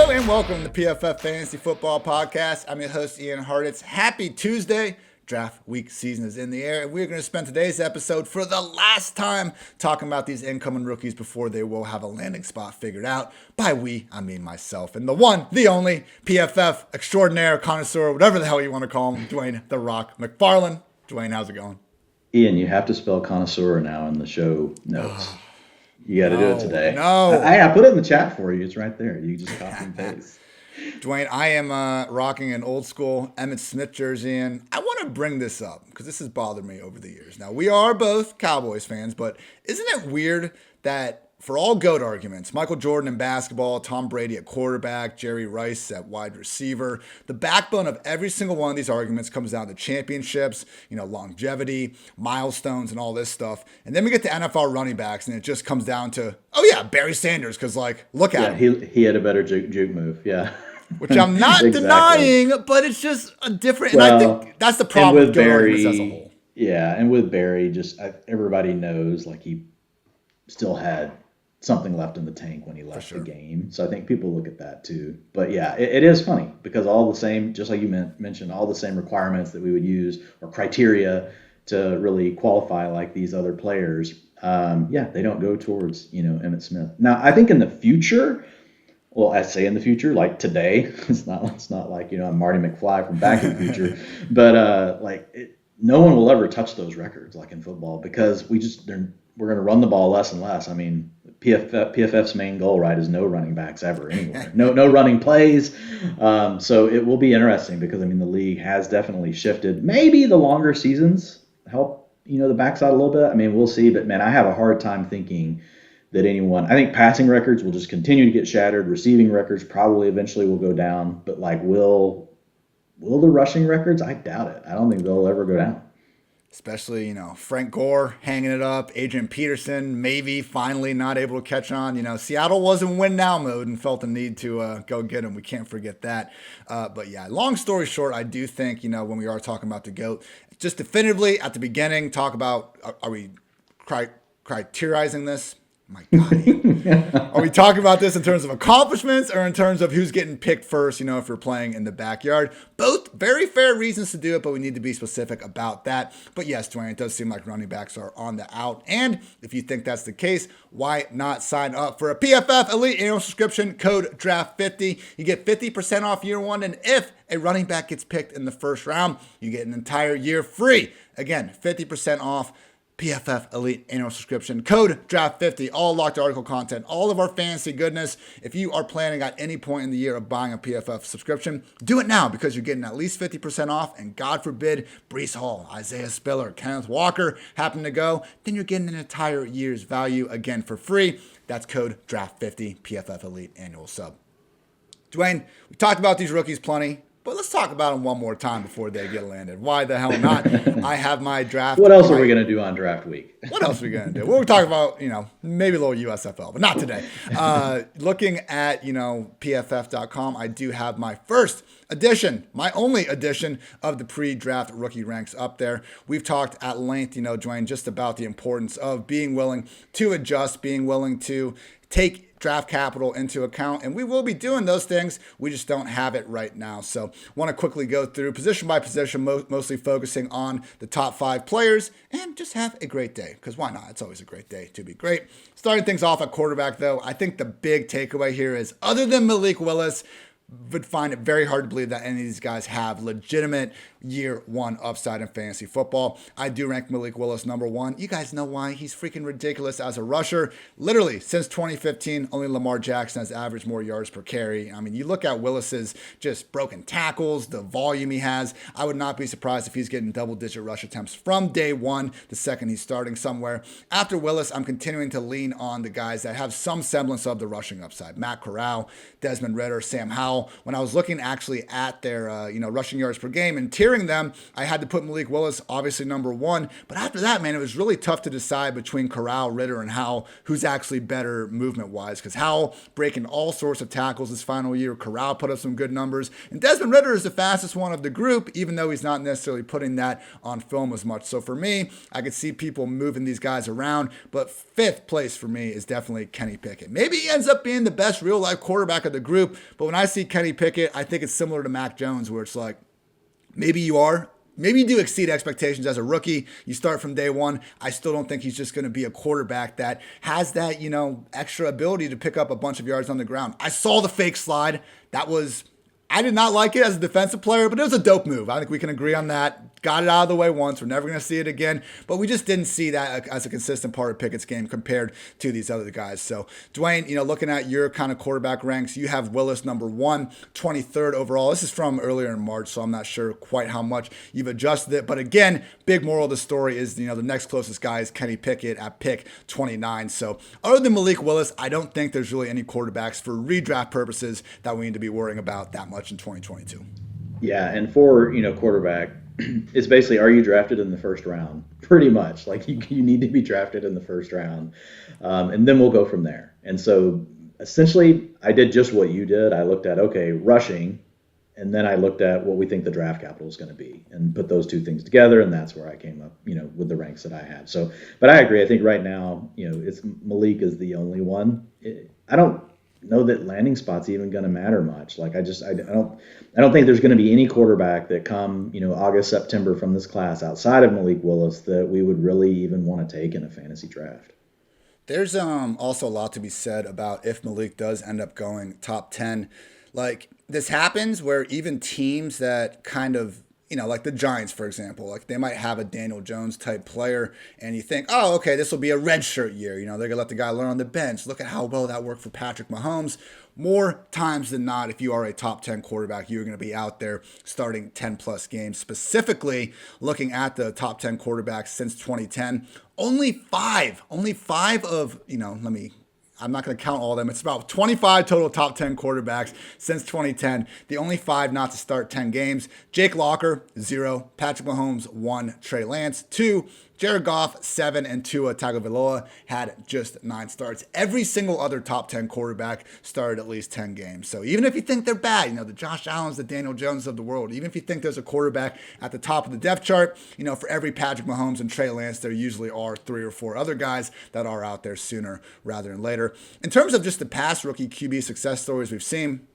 Hello and welcome to PFF Fantasy Football Podcast. I'm your host, Ian Hartitz. Happy Tuesday. Draft week season is in the air, and we're going to spend today's episode for the last time talking about these incoming rookies before they will have a landing spot figured out. By we, I mean myself and the one, the only PFF extraordinaire, connoisseur, whatever the hell you want to call him, Dwain "The Rock" McFarland. Dwain, how's it going? Ian, you have to spell connoisseur now in the show notes. You got to do it today. No. I put it in the chat for you. It's right there. You just copy and paste. Dwain, I am rocking an old school Emmitt Smith jersey, and I want to bring this up because this has bothered me over the years. Now, we are both Cowboys fans, but isn't it weird that for all GOAT arguments, Michael Jordan in basketball, Tom Brady at quarterback, Jerry Rice at wide receiver, the backbone of every single one of these arguments comes down to championships, longevity, milestones, and all this stuff. And then we get to NFL running backs, and it just comes down to, Barry Sanders, because, look at him. He had a better juke move, yeah. Which I'm not exactly. denying, but it's just a different, and I think that's the problem with GOAT arguments as a whole. Yeah, and with Barry, everybody knows, he still had something left in the tank when he left the game. So I think people look at that too. But yeah, it is funny because all the same, just like you mentioned, all the same requirements that we would use or criteria to really qualify like these other players. They don't go towards, Emmitt Smith. Now, I think in the future, well, I say in the future, like today, it's not like, I'm Marty McFly from Back in the Future, but no one will ever touch those records like in football because we're going to run the ball less and less. I mean, PFF's main goal, right, is no running backs ever anywhere. No running plays. So it will be interesting because, the league has definitely shifted. Maybe the longer seasons help, the backside a little bit. We'll see. But, man, I have a hard time thinking that I think passing records will just continue to get shattered. Receiving records probably eventually will go down. But, will the rushing records? I doubt it. I don't think they'll ever go down. Especially, Frank Gore hanging it up, Adrian Peterson maybe finally not able to catch on. Seattle was in win now mode and felt the need to go get him. We can't forget that. But yeah, long story short, I do think, when we are talking about the GOAT, just definitively at the beginning, talk about, are we criterizing this? My God. Are we talking about this in terms of accomplishments or in terms of who's getting picked first, if you're playing in the backyard? Both very fair reasons to do it, but we need to be specific about that. But yes, Dwain, it does seem like running backs are on the out. And if you think that's the case, why not sign up for a PFF Elite annual subscription, code DRAFT50. You get 50% off year one. And if a running back gets picked in the first round, you get an entire year free. Again, 50% off. PFF Elite annual subscription, code DRAFT50, all locked article content, all of our fantasy goodness. If you are planning at any point in the year of buying a PFF subscription, do it now because you're getting at least 50% off. And God forbid, Breece Hall, Isaiah Spiller, Kenneth Walker happen to go, then you're getting an entire year's value again for free. That's code DRAFT50, PFF Elite annual sub. Dwain, we talked about these rookies plenty. But let's talk about them one more time before they get landed. Why the hell not? I have my draft. What else are we going to do on draft week? What else are we going to do? We'll talk about, maybe a little USFL, but not today. Looking at, PFF.com, I do have my first edition, my only edition of the pre-draft rookie ranks up there. We've talked at length, Dwain, just about the importance of being willing to adjust, being willing to take draft capital into account, and we will be doing those things. We just don't have it right now. So want to quickly go through position by position, mostly focusing on the top 5 players, and just have a great day, because why not? It's always a great day to be great. Starting things off at quarterback, though, I think the big takeaway here is, other than Malik Willis, would find it very hard to believe that any of these guys have legitimate year one upside in fantasy football. I do rank Malik Willis number 1. You guys know why. He's freaking ridiculous as a rusher. Literally, since 2015, only Lamar Jackson has averaged more yards per carry. You look at Willis's just broken tackles, the volume he has. I would not be surprised if he's getting double-digit rush attempts from day one, the second he's starting somewhere. After Willis, I'm continuing to lean on the guys that have some semblance of the rushing upside. Matt Corral, Desmond Ridder, Sam Howell. how when I was looking actually at their rushing yards per game and tiering them, I had to put Malik Willis obviously number one. But after that, man, it was really tough to decide between Corral, Ritter, and Howell who's actually better movement-wise. Because Howell breaking all sorts of tackles this final year. Corral put up some good numbers. And Desmond Ritter is the fastest one of the group, even though he's not necessarily putting that on film as much. So for me, I could see people moving these guys around. But fifth place for me is definitely Kenny Pickett. Maybe he ends up being the best real-life quarterback of the group. But when I see Kenny Pickett, I think it's similar to Mac Jones, where it's like, maybe you do exceed expectations as a rookie. You start from day one. I still don't think he's just going to be a quarterback that has that, extra ability to pick up a bunch of yards on the ground. I saw the fake slide. I did not like it as a defensive player, but it was a dope move. I think we can agree on that. Got it out of the way once. We're never going to see it again. But we just didn't see that as a consistent part of Pickett's game compared to these other guys. So, Dwayne, looking at your kind of quarterback ranks, you have Willis number 1, 23rd overall. This is from earlier in March, so I'm not sure quite how much you've adjusted it. But again, big moral of the story is, the next closest guy is Kenny Pickett at pick 29. So, other than Malik Willis, I don't think there's really any quarterbacks for redraft purposes that we need to be worrying about that much in 2022. Yeah, and for, quarterback, it's basically, are you drafted in the first round? Pretty much. Like, you need to be drafted in the first round. And then we'll go from there. And so, essentially, I did just what you did. I looked at, rushing, and then I looked at what we think the draft capital is going to be and put those two things together, and that's where I came up, with the ranks that I have. So, but I agree. I think right now, it's Malik is the only one. I don't know that landing spot's even going to matter much. Like, I don't think there's going to be any quarterback that come, August, September from this class outside of Malik Willis that we would really even want to take in a fantasy draft. There's also a lot to be said about if Malik does end up going top 10. Like, this happens where even teams that kind of, like the Giants, for example, like they might have a Daniel Jones type player and you think, oh, okay, this will be a redshirt year. They're going to let the guy learn on the bench. Look at how well that worked for Patrick Mahomes. More times than not, if you are a top 10 quarterback, you're going to be out there starting 10 plus games. Specifically, looking at the top 10 quarterbacks since 2010, only five of, I'm not going to count all of them. It's about 25 total top 10 quarterbacks since 2010. The only 5 not to start 10 games. Jake Locker, 0. Patrick Mahomes, 1. Trey Lance, 2. Jared Goff, 7. And Tua Tagovailoa had just 9 starts. Every single other top 10 quarterback started at least 10 games. So even if you think they're bad, the Josh Allens, the Daniel Jones of the world, even if you think there's a quarterback at the top of the depth chart, for every Patrick Mahomes and Trey Lance, there usually are 3 or 4 other guys that are out there sooner rather than later. In terms of just the past rookie QB success stories we've seen,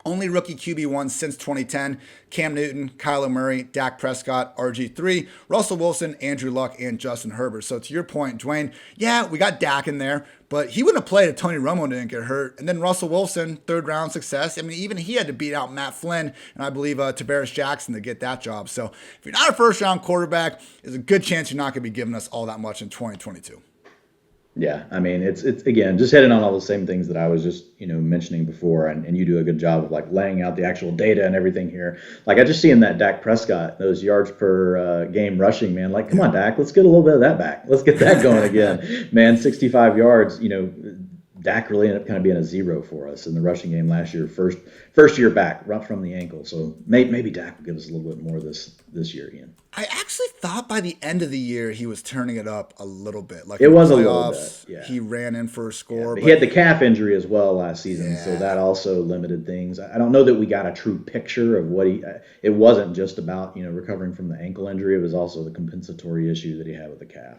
only rookie QB1 since 2010, Cam Newton, Kyler Murray, Dak Prescott, RG3, Russell Wilson, Andrew Luck, and Justin Herbert. So to your point, Dwayne, yeah, we got Dak in there, but he wouldn't have played if Tony Romo didn't get hurt. And then Russell Wilson, 3rd round success. I mean, even he had to beat out Matt Flynn and I believe Tavares Jackson to get that job. So if you're not a first round quarterback, there's a good chance you're not going to be giving us all that much in 2022. Yeah, I mean, it's again, just hitting on all the same things that I was just, mentioning before, and you do a good job of like laying out the actual data and everything here. Like, I just seeing that Dak Prescott, those yards per game rushing, man, like, come on, Dak, let's get a little bit of that back. Let's get that going again. Man, 65 yards, Dak really ended up kind of being a 0 for us in the rushing game last year, first year back, right from the ankle. So maybe Dak will give us a little bit more this year, Ian. I actually thought by the end of the year he was turning it up a little bit. Like, it was a little bit. Yeah. He ran in for a score. But he had the calf injury as well last season, so that also limited things. I don't know that we got a true picture of what it wasn't just about, recovering from the ankle injury. It was also the compensatory issue that he had with the calf.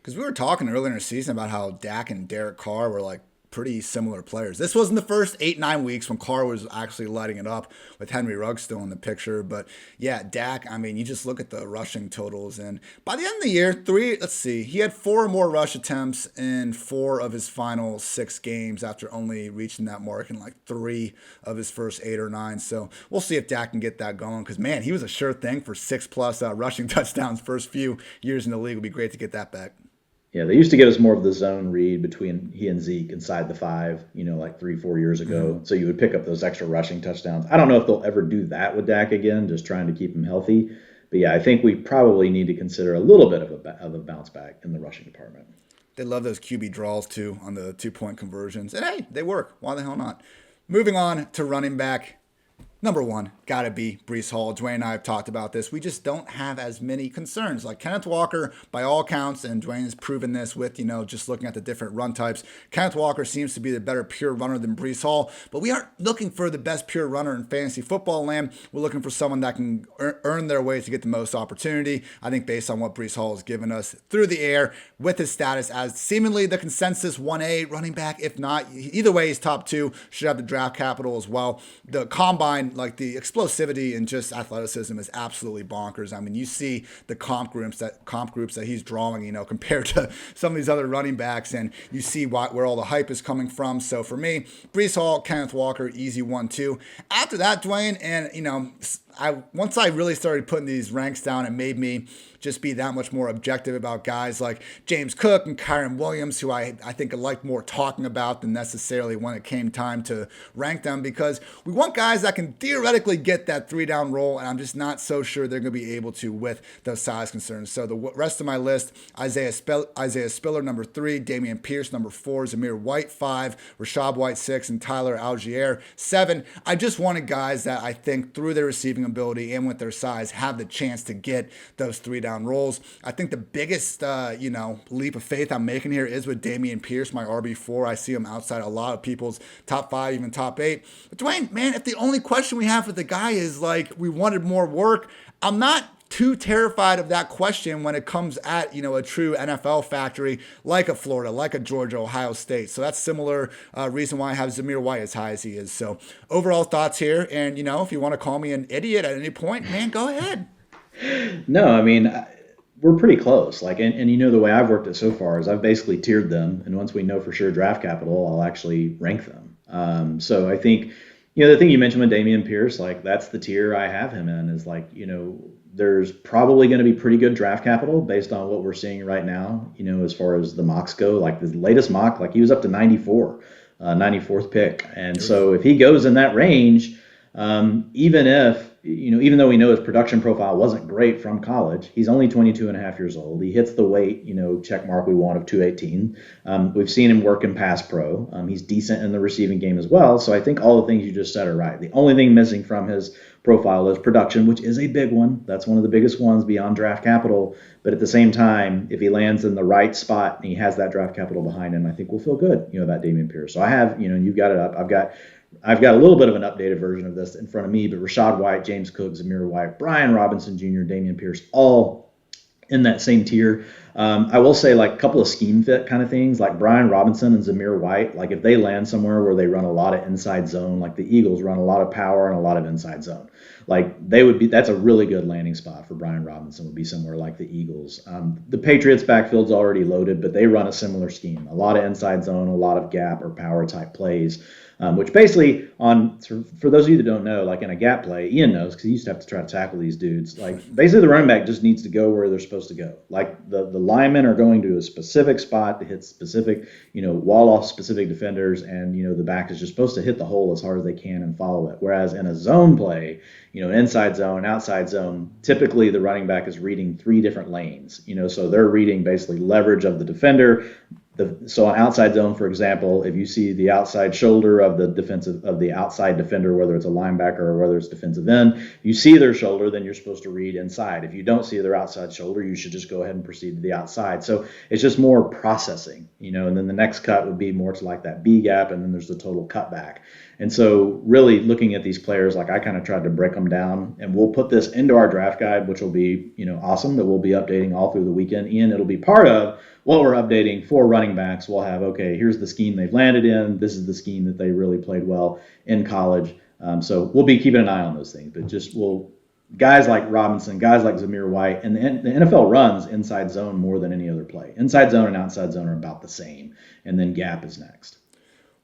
Because we were talking earlier in the season about how Dak and Derek Carr were like pretty similar players. This wasn't the first 8-9 weeks when Carr was actually lighting it up with Henry Ruggs still in the picture. But yeah, Dak, I mean, you just look at the rushing totals, and by the end of the year, he had 4 more rush attempts in 4 of his final 6 games after only reaching that mark in like 3 of his first 8 or 9. So we'll see if Dak can get that going, because man, he was a sure thing for 6+ rushing touchdowns first few years in the league. It would be great to get that back. Yeah, they used to give us more of the zone read between he and Zeke inside the 5, like 3-4 years ago. Mm-hmm. So you would pick up those extra rushing touchdowns. I don't know if they'll ever do that with Dak again, just trying to keep him healthy. But yeah, I think we probably need to consider a little bit of a bounce back in the rushing department. They love those QB draws too on the 2-point conversions. And hey, they work. Why the hell not? Moving on to running back. Number one, got to be Breece Hall. Dwayne and I have talked about this. We just don't have as many concerns. Like Kenneth Walker, by all counts, and Dwayne has proven this with, just looking at the different run types. Kenneth Walker seems to be the better pure runner than Breece Hall, but we aren't looking for the best pure runner in fantasy football land. We're looking for someone that can earn their way to get the most opportunity. I think based on what Breece Hall has given us through the air with his status as seemingly the consensus 1A running back, if not, either way, he's top 2, should have the draft capital as well. The combine, like the explosivity and just athleticism is absolutely bonkers. I mean, you see the comp groups that he's drawing, compared to some of these other running backs, and you see where all the hype is coming from. So for me, Breece Hall, Kenneth Walker, easy 1-2. After that, Dwayne, and once I really started putting these ranks down, it made me just be that much more objective about guys like James Cook and Kyren Williams, who I think I liked more talking about than necessarily when it came time to rank them, because we want guys that can theoretically get that 3-down role, and I'm just not so sure they're going to be able to with those size concerns. So the rest of my list: Isaiah Spiller, number 3, Dameon Pierce, number 4, Zamir White, 5, Rashad White, 6, and Tyler Algier, 7. I just wanted guys that I think through their receiving ability and with their size have the chance to get those 3-down roles. I think the biggest leap of faith I'm making here is with Dameon Pierce, my RB4. I see him outside a lot of people's top 5, even top 8. But Dwayne, man, if the only question we have with the guy is like we wanted more work, I'm not too terrified of that question when it comes at, a true NFL factory like a Florida, like a Georgia, Ohio State. So that's similar reason why I have Zamir White as high as he is. So overall thoughts here. And, if you want to call me an idiot at any point, man, go ahead. No, I mean, we're pretty close. And the way I've worked it so far is I've basically tiered them. And once we know for sure draft capital, I'll actually rank them. So I think, the thing you mentioned with Dameon Pierce, that's the tier I have him in, is there's probably going to be pretty good draft capital based on what we're seeing right now, as far as the mocks go. The latest mock, he was up to 94, 94th pick. And so if he goes in that range, even though we know his production profile wasn't great from college, he's only 22 and a half years old. He hits the weight, check mark we want of 218. We've seen him work in pass pro. He's decent in the receiving game as well. So I think all the things you just said are right. The only thing missing from his profile is production, which is a big one. That's one of the biggest ones beyond draft capital. But at the same time, if he lands in the right spot and he has that draft capital behind him, I think we'll feel good, about Dameon Pierce. So I have, you've got it up. I've got a little bit of an updated version of this in front of me, but Rashad White, James Cook, Zamir White, Brian Robinson Jr., Dameon Pierce, all in that same tier. I will say a couple of scheme fit kind of things, like Brian Robinson and Zamir White, if they land somewhere where they run a lot of inside zone, like the Eagles run a lot of power and a lot of inside zone, that's a really good landing spot for Brian Robinson, would be somewhere like the Eagles. The Patriots backfield's already loaded, but they run a similar scheme, a lot of inside zone, a lot of gap or power type plays. Which basically, for those of you that don't know, in a gap play, Ian knows because he used to have to try to tackle these dudes. Basically, the running back just needs to go where they're supposed to go. The linemen are going to a specific spot to hit specific, wall off specific defenders, and the back is just supposed to hit the hole as hard as they can and follow it. Whereas in a zone play, inside zone, outside zone, typically the running back is reading 3 different lanes. So they're reading basically leverage of the defender. So on outside zone, for example, if you see the outside shoulder of the outside defender, whether it's a linebacker or whether it's defensive end, you see their shoulder, then you're supposed to read inside. If you don't see their outside shoulder, you should just go ahead and proceed to the outside. So it's just more processing, and then the next cut would be more to that B gap, and then there's the total cutback. And so really looking at these players, I kind of tried to break them down, and we'll put this into our draft guide, which will be, awesome, that we'll be updating all through the weekend. Ian, it'll be part of what we're updating for running backs. We'll have, okay, here's the scheme they've landed in. This is the scheme that they really played well in college. So we'll be keeping an eye on those things, but guys like Robinson, guys like Zamir White, and the NFL runs inside zone more than any other play. Inside zone and outside zone are about the same, and then gap is next.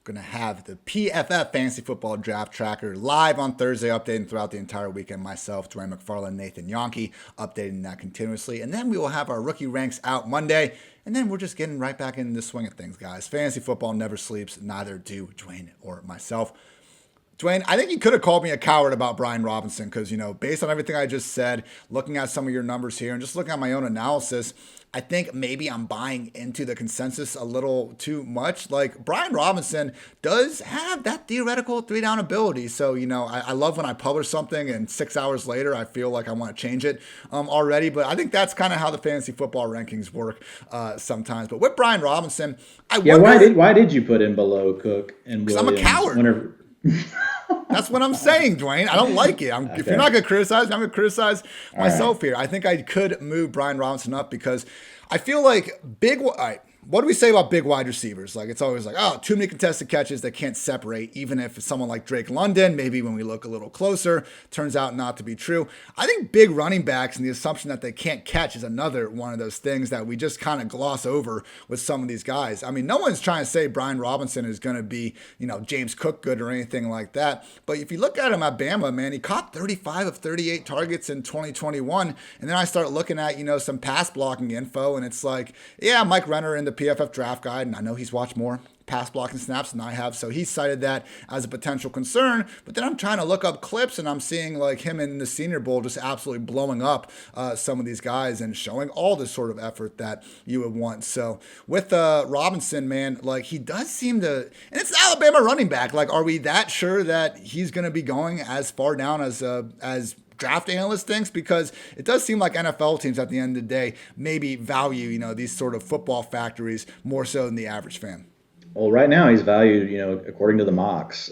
Going to have the PFF Fantasy Football Draft Tracker live on Thursday, updating throughout the entire weekend. Myself, Dwain McFarland, Nathan Yonke, updating that continuously. And then we will have our rookie ranks out Monday. And then we're just getting right back into the swing of things, guys. Fantasy football never sleeps. Neither do Dwayne or myself. Dwain, I think you could have called me a coward about Brian Robinson because, based on everything I just said, looking at some of your numbers here and just looking at my own analysis, I think maybe I'm buying into the consensus a little too much. Like, Brian Robinson does have that theoretical 3-down ability. So, I love when I publish something and 6 hours later I feel like I want to change it already. But I think that's kind of how the fantasy football rankings work sometimes. But with Brian Robinson, I wonder... why did you put him below Cook and Williams? Because I'm a coward. That's what I'm saying, Dwain. I don't like it. If you're not going to criticize me, I'm going to criticize myself here. I think I could move Brian Robinson up because I feel like what do we say about big wide receivers? Like, it's always like, too many contested catches that can't separate, even if it's someone like Drake London, maybe when we look a little closer, turns out not to be true. I think big running backs and the assumption that they can't catch is another one of those things that we just kind of gloss over with some of these guys. I mean, no one's trying to say Brian Robinson is going to be, James Cook good or anything like that. But if you look at him at Bama, man, he caught 35 of 38 targets in 2021. And then I start looking at, some pass blocking info, and it's like, yeah, Mike Renner in the PFF draft guide, and I know he's watched more pass blocking snaps than I have, so he cited that as a potential concern. But then I'm trying to look up clips, and I'm seeing like him in the Senior Bowl just absolutely blowing up some of these guys and showing all the sort of effort that you would want. So with Robinson, man, like he does seem to, and it's an Alabama running back. Like, are we that sure that he's going to be going as far down as draft analyst thinks? Because it does seem like NFL teams at the end of the day maybe value, these sort of football factories more so than the average fan. Well, right now he's valued, according to the mocks,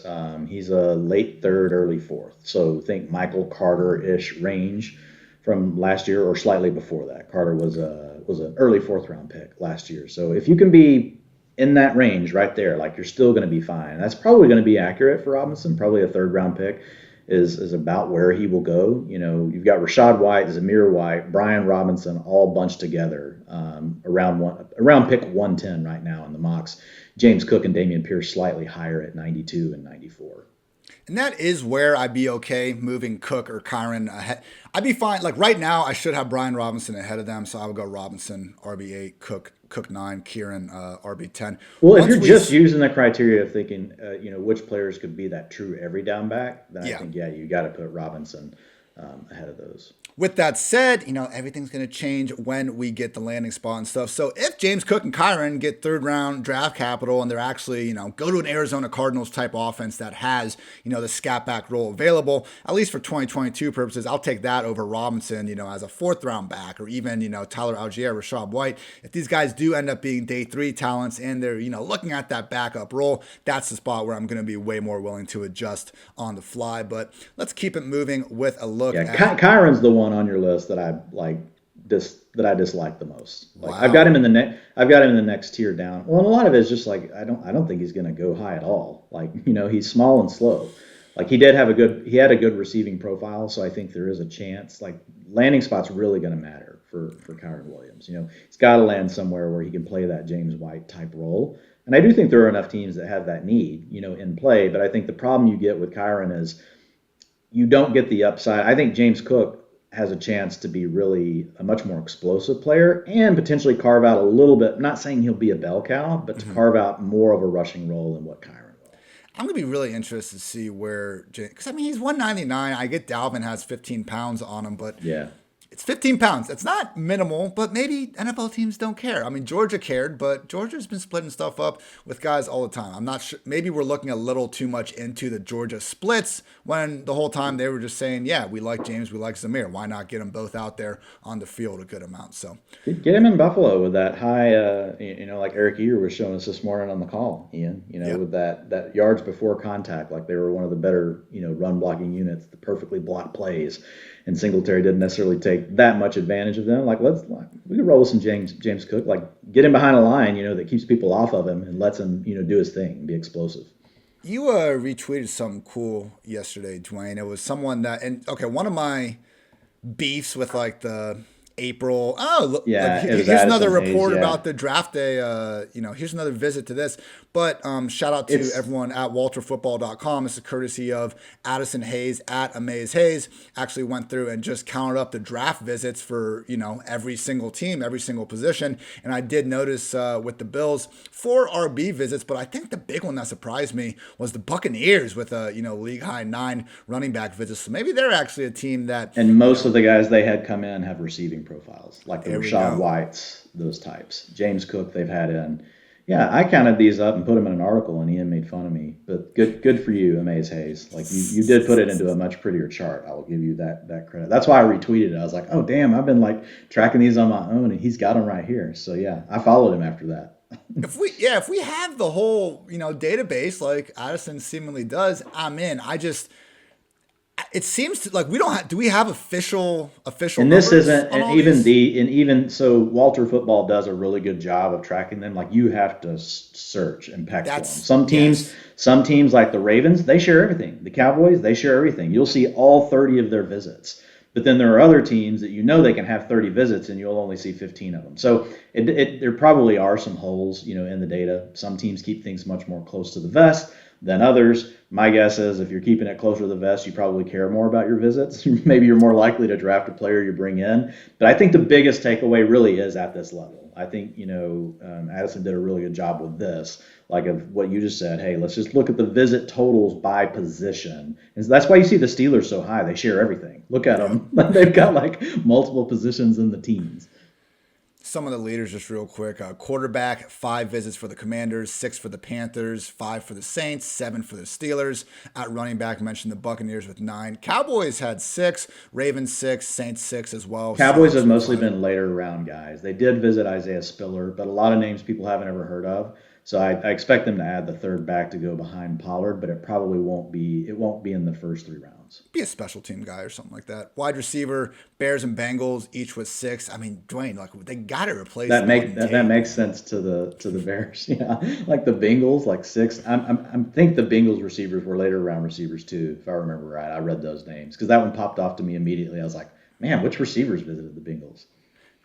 he's a late third, early fourth. So think Michael Carter-ish range from last year or slightly before that. Carter was an early fourth round pick last year. So if you can be in that range right there, like you're still going to be fine. That's probably going to be accurate for Robinson, probably a third round pick. Is about where he will go. You've got Rashad White, Zamir White, Brian Robinson, all bunched together around pick 110 right now in the mocks. James Cook and Dameon Pierce slightly higher at 92 and 94. And that is where I'd be okay moving Cook or Kyron ahead. I'd be fine. Like right now, I should have Brian Robinson ahead of them, so I would go Robinson, RB8, Cook 9, Kieran, RB10. Well, if you're just using the criteria of thinking, which players could be that true every down back, then I think, you got to put Robinson ahead of those. With that said, everything's going to change when we get the landing spot and stuff. So if James Cook and Kyron get third round draft capital and they're actually, go to an Arizona Cardinals type offense that has, the scat back role available, at least for 2022 purposes, I'll take that over Robinson, as a fourth round back, or even, Tyler Algier, Rashad White. If these guys do end up being day 3 talents and they're, looking at that backup role, that's the spot where I'm going to be way more willing to adjust on the fly. But let's keep it moving with a look at Kyron's the one on your list that I dislike the most. Like, wow. I've got him in the next tier down. Well, and a lot of it is just like I don't think he's going to go high at all. Like, he's small and slow. Like he had a good receiving profile, so I think there is a chance. Like landing spot's really going to matter for Kyron Williams. He's got to land somewhere where he can play that James White type role. And I do think there are enough teams that have that need, in play. But I think the problem you get with Kyron is you don't get the upside. I think James Cook has a chance to be really a much more explosive player and potentially carve out a little bit, I'm not saying he'll be a bell cow, but to carve out more of a rushing role than what Kyron will. I'm going to be really interested to see where, because he's 199. I get Dalvin has 15 pounds on him, but yeah. It's 15 pounds. It's not minimal, but maybe NFL teams don't care. I mean, Georgia cared, but Georgia's been splitting stuff up with guys all the time. I'm not sure. Maybe we're looking a little too much into the Georgia splits when the whole time they were just saying, yeah, we like James, we like Zamir. Why not get them both out there on the field a good amount? So get him in Buffalo with that high, like Eric Eager was showing us this morning on the call, Ian, with that yards before contact, like they were one of the better, run blocking units, the perfectly blocked plays. And Singletary didn't necessarily take that much advantage of them. Like, we could roll with some James Cook. Like, get him behind a line, that keeps people off of him and lets him, do his thing, be explosive. You retweeted something cool yesterday, Dwain. It was someone that, one of my beefs with like the April. Oh, look, Yeah, it was here's another Addison Hayes, report yeah. about the draft day. Here's another visit to this. But shout out to everyone at walterfootball.com. This is courtesy of Addison Hayes at Amaze Hayes. Actually went through and just counted up the draft visits for, every single team, every single position. And I did notice with the Bills, 4 RB visits, but I think the big one that surprised me was the Buccaneers with a, league high 9 running back visits. So maybe they're actually a team that. And most of the guys they had come in have receiving profiles, like the Rashad Whites, those types. James Cook they've had in. Yeah, I counted these up and put them in an article, and Ian made fun of me. But good for you, Amaze Hayes. Like you did put it into a much prettier chart. I will give you that credit. That's why I retweeted it. I was like, oh damn, I've been like tracking these on my own, and he's got them right here. So yeah, I followed him after that. If we have the whole database like Addison seemingly does, I'm in. It seems to like we don't have. Do we have official? And this isn't, and even so, Walter Football does a really good job of tracking them. Like you have to search and peck for them. Some teams like the Ravens, they share everything. The Cowboys, they share everything. You'll see all 30 of their visits. But then there are other teams that they can have 30 visits and you'll only see 15 of them. So there probably are some holes, in the data. Some teams keep things much more close to the vest than others. My guess is if you're keeping it closer to the vest, you probably care more about your visits. Maybe you're more likely to draft a player you bring in. But I think the biggest takeaway really is at this level. I think, Addison did a really good job with this, like of what you just said. Hey, let's just look at the visit totals by position. And so that's why you see the Steelers so high. They share everything. Look at them. They've got like multiple positions in the teams. Some of the leaders, just real quick. Quarterback, 5 visits for the Commanders, 6 for the Panthers, 5 for the Saints, 7 for the Steelers. At running back, mentioned the Buccaneers with 9. Cowboys had 6, Ravens 6, Saints 6 as well. Cowboys have mostly been later round guys. They did visit Isaiah Spiller, but a lot of names people haven't ever heard of. So I expect them to add the third back to go behind Pollard, but it probably won't be in the first 3 rounds. Be a special team guy or something like that. Wide receiver, Bears and Bengals, each with 6. I mean, Dwayne, like they got to replace that. That makes sense to the Bears. Yeah, like the Bengals, like 6. I think the Bengals receivers were later round receivers too, if I remember right. I read those names because that one popped off to me immediately. I was like, man, which receivers visited the Bengals?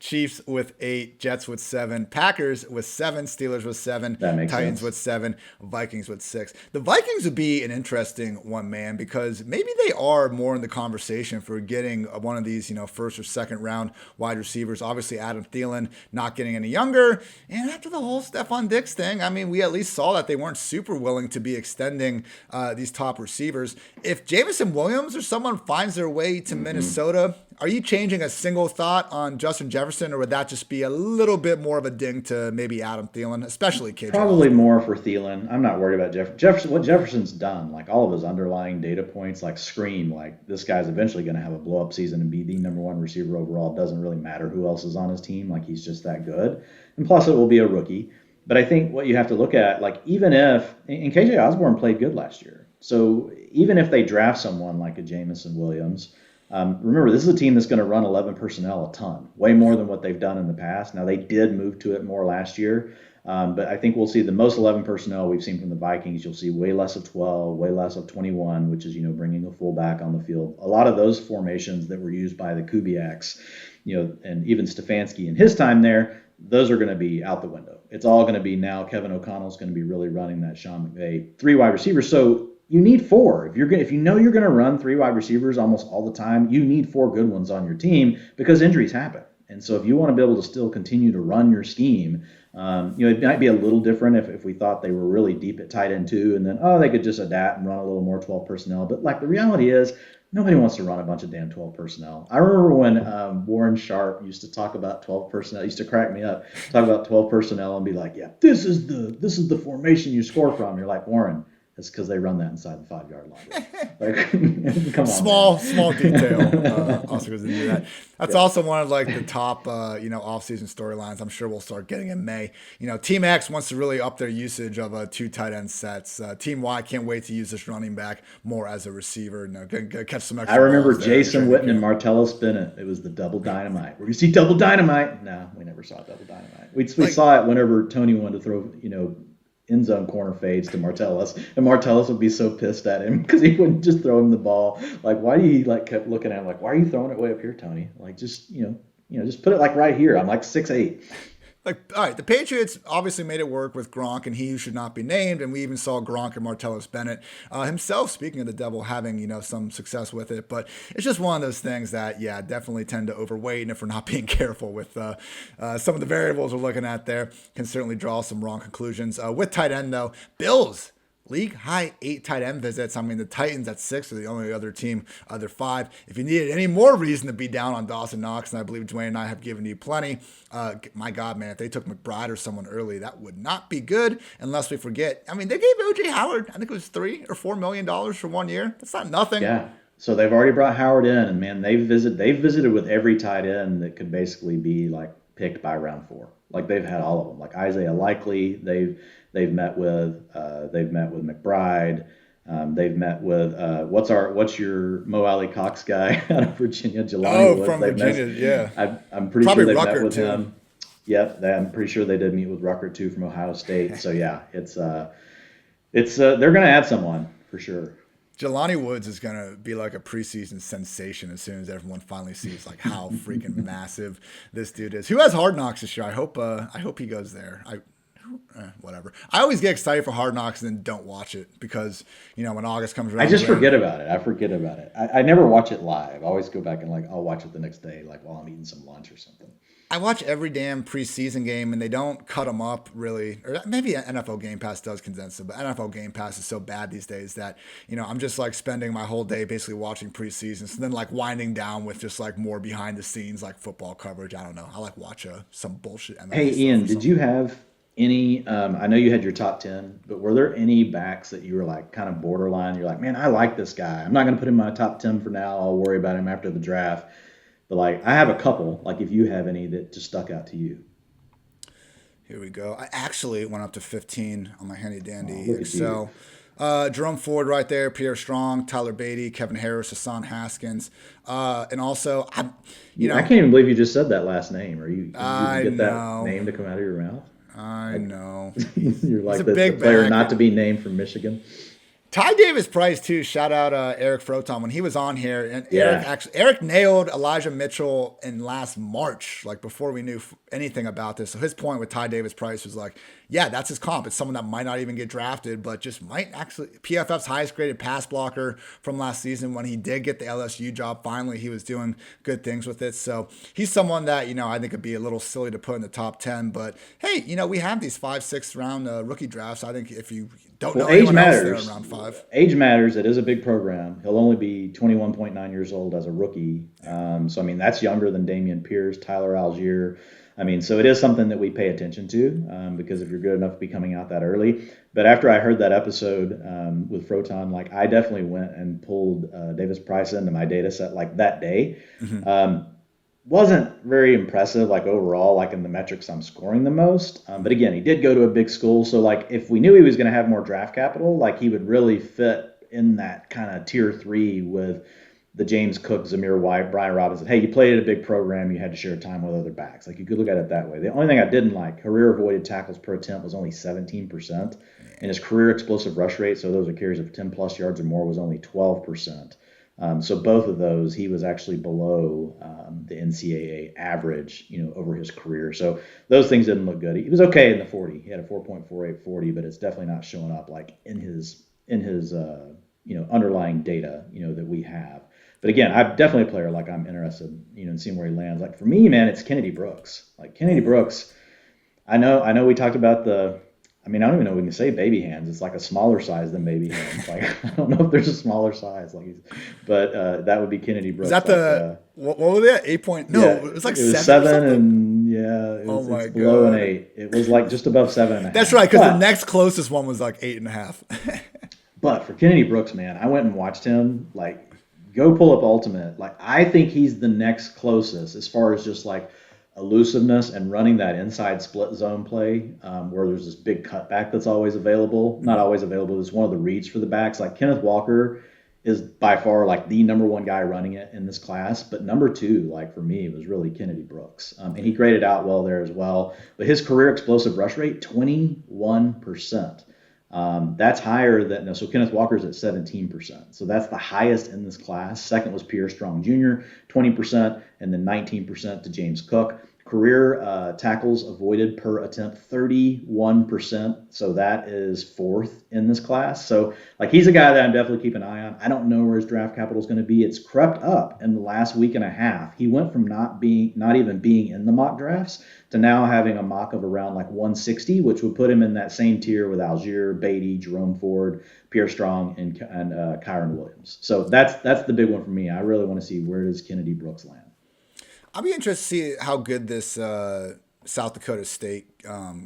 Chiefs with 8, Jets with 7, Packers with 7, Steelers with 7, Titans sense. With 7, Vikings with 6. The Vikings would be an interesting one, man, because maybe they are more in the conversation for getting one of these, first or second round wide receivers. Obviously, Adam Thielen not getting any younger. And after the whole Stephon Diggs thing, I mean, we at least saw that they weren't super willing to be extending these top receivers. If Jameson Williams or someone finds their way to Minnesota, are you changing a single thought on Justin Jefferson, or would that just be a little bit more of a ding to maybe Adam Thielen, especially KJ? Probably more for Thielen. I'm not worried about Jefferson. What Jefferson's done, like all of his underlying data points, like scream, like this guy's eventually going to have a blow-up season and be the number 1 receiver overall. It doesn't really matter who else is on his team. Like he's just that good. And plus it will be a rookie. But I think what you have to look at, like even if, and KJ Osborne played good last year. So even if they draft someone like a Jameson Williams, remember, this is a team that's going to run 11 personnel a ton, way more than what they've done in the past. Now, they did move to it more last year, but I think we'll see the most 11 personnel we've seen from the Vikings. You'll see way less of 12, way less of 21, which is, bringing a fullback on the field. A lot of those formations that were used by the Kubiaks, and even Stefanski in his time there, those are going to be out the window. It's all going to be now Kevin O'Connell's going to be really running that Sean McVay 3 wide receivers. So you need 4. If you're going to run 3 wide receivers almost all the time, you need 4 good ones on your team because injuries happen. And so if you want to be able to still continue to run your scheme, it might be a little different if we thought they were really deep at tight end too, and then they could just adapt and run a little more 12 personnel. But like the reality is, nobody wants to run a bunch of damn 12 personnel. I remember when Warren Sharp used to talk about 12 personnel. It used to crack me up. Talk about 12 personnel and be like, yeah, this is the formation you score from. You're like, Warren, it's because they run that inside the 5-yard line. Like, come on. Small detail. Also goes into that. That's also one of like the top, off-season storylines. I'm sure we'll start getting in May. Team X wants to really up their usage of 2 tight end sets. Team Y can't wait to use this running back more as a receiver. Catch some extra. I remember Jason Witten and Martellus Bennett. It was the double dynamite. We're gonna see double dynamite. No, we never saw double dynamite. We saw it whenever Tony wanted to throw, end zone corner fades to Martellus, and Martellus would be so pissed at him because he wouldn't just throw him the ball. Like, why do you kept looking at him like, why are you throwing it way up here, Tony? Like, just just put it like right here. I'm like 6'8". Like, all right, the Patriots obviously made it work with Gronk and he who should not be named, and we even saw Gronk and Martellus Bennett himself, speaking of the devil, having some success with it. But it's just one of those things that, definitely tend to overweight, and if we're not being careful with some of the variables we're looking at there, can certainly draw some wrong conclusions. With tight end, though, Bills. League high 8 tight end visits. I mean, the Titans at 6 are the only other team, other 5. If you needed any more reason to be down on Dawson Knox, and I believe Dwayne and I have given you plenty, my God, man, if they took McBride or someone early, that would not be good unless we forget. I mean, they gave O.J. Howard, I think it was $3 or $4 million for 1 year. That's not nothing. Yeah. So they've already brought Howard in, and man, they've visited with every tight end that could basically be like picked by round 4. Like they've had all of them. Like Isaiah Likely, they've met with McBride. They've met with what's your Mo Alley Cox guy out of Virginia, Jelani from Virginia, I'm pretty Probably sure they've Rucker met with too. him. Yep, I'm pretty sure they did meet with Rucker too from Ohio State. So yeah, it's they're gonna add someone for sure. Jelani Woods is going to be like a preseason sensation as soon as everyone finally sees like how freaking massive this dude is. Who has Hard Knocks this year? I hope he goes there. Whatever. I always get excited for Hard Knocks and then don't watch it because, when August comes around. I just forget about it. I never watch it live. I always go back and I'll watch it the next day, like while I'm eating some lunch or something. I watch every damn preseason game and they don't cut them up really. Or maybe NFL Game Pass does condense them, but NFL Game Pass is so bad these days that, I'm just like spending my whole day basically watching preseason. So then like winding down with just like more behind the scenes, like football coverage. I don't know. I like watch some bullshit. NFL hey, Ian, did you have any, I know you had your top 10, but were there any backs that you were like kind of borderline? You're like, man, I like this guy. I'm not going to put him in my top 10 for now. I'll worry about him after the draft. But like, I have a couple, like if you have any that just stuck out to you. Here we go. I actually went up to 15 on my handy dandy Excel. Jerome Ford right there, Pierre Strong, Tyler Beatty, Kevin Harris, Hassan Haskins. And also, I can't even believe you just said that last name. Or you get know. That name to come out of your mouth? I know. You're like the player not to be named from Michigan. Ty Davis Price too. Shout out Eric Froton when he was on here, and Eric nailed Elijah Mitchell in last March, like before we knew anything about this. So his point with Ty Davis Price was like, yeah, that's his comp. It's someone that might not even get drafted, but just might actually PFF's highest graded pass blocker from last season. When he did get the LSU job, finally he was doing good things with it. So he's someone that I think would be a little silly to put in the top 10. But hey, we have these 5-6 round rookie drafts. I think if you don't know anyone else there in round 5. Age matters. It is a big program. He'll only be 21.9 years old as a rookie. So, I mean, that's younger than Dameon Pierce, Tyler Algier. I mean, so it is something that we pay attention to because if you're good enough to be coming out that early. But after I heard that episode with Froton, like I definitely went and pulled Davis Price into my data set like that day. Mm-hmm. Wasn't very impressive, like overall, like in the metrics I'm scoring the most. But again, he did go to a big school. So like if we knew he was going to have more draft capital, like he would really fit in that kind of tier 3 with the James Cook, Zamir White, Brian Robinson. Hey, you played at a big program. You had to share time with other backs. Like you could look at it that way. The only thing I didn't like, career avoided tackles per attempt was only 17%. And his career explosive rush rate, so those are carries of 10 plus yards or more, was only 12%. So both of those, he was actually below the NCAA average, over his career. So those things didn't look good. He was okay in the 40. He had a 4.48 40, but it's definitely not showing up like in his underlying data, that we have. But again, I'm definitely a player like I'm interested, in seeing where he lands. Like for me, man, it's Kennedy Brooks. Like Kennedy Brooks, I know we talked about I don't even know if we can say baby hands. It's like a smaller size than baby hands. Like I don't know if there's a smaller size, but that would be Kennedy Brooks. Is that what was it? 8 point? No, it was like 7 and it was below an 8. It was like just above 7.5. That's right, because the next closest one was like 8.5. But for Kennedy Brooks, man, I went and watched him. Like, go pull up Ultimate. Like, I think he's the next closest as far as just like elusiveness and running that inside split zone play where there's this big cutback that's always available. Not always available. It's one of the reads for the backs. Like Kenneth Walker is by far like the number 1 guy running it in this class. But number 2, like for me, was really Kennedy Brooks. And he graded out well there as well. But his career explosive rush rate, 21%. That's higher than, so Kenneth Walker's at 17%. So that's the highest in this class. Second was Pierre Strong Jr., 20%, and then 19% to James Cook. Career tackles avoided per attempt, 31%. So that is fourth in this class. So like he's a guy that I'm definitely keeping an eye on. I don't know where his draft capital is going to be. It's crept up in the last week and a half. He went from not even being in the mock drafts to now having a mock of around like 160, which would put him in that same tier with Algier, Beatty, Jerome Ford, Pierre Strong, and Kyron Williams. So that's the big one for me. I really want to see where does Kennedy Brooks land. I'll be interested to see how good this South Dakota State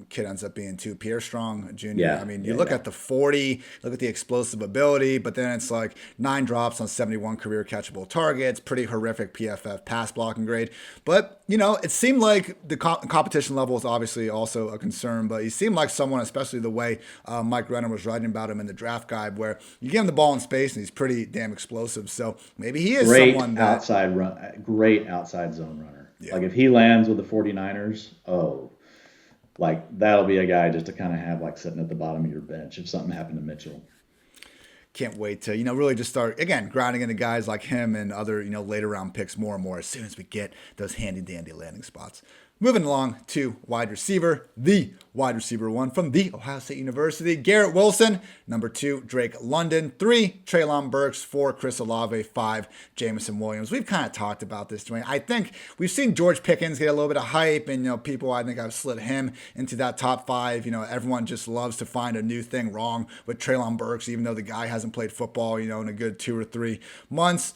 kid ends up being too. Pierre Strong Jr. Yeah, I mean, you look at the 40, look at the explosive ability, but then it's like 9 drops on 71 career catchable targets, pretty horrific PFF pass blocking grade. But, it seemed like the competition level is obviously also a concern, but he seemed like someone, especially the way Mike Renner was writing about him in the draft guide, where you give him the ball in space and he's pretty damn explosive. So maybe he is someone that... Great outside zone runner. Yeah. Like if he lands with the 49ers, like that'll be a guy just to kind of have like sitting at the bottom of your bench if something happened to Mitchell. Can't wait to, really just start, again, grinding into guys like him and other, later round picks more and more as soon as we get those handy dandy landing spots. Moving along to wide receiver, the wide receiver 1 from the Ohio State University, Garrett Wilson. Number 2, Drake London. 3, Treylon Burks. 4, Chris Olave. 5, Jameson Williams. We've kind of talked about this, Dwayne. I think we've seen George Pickens get a little bit of hype, and people, I think I've slid him into that top 5. Everyone just loves to find a new thing wrong with Treylon Burks, even though the guy hasn't played football, in a good 2 or 3 months.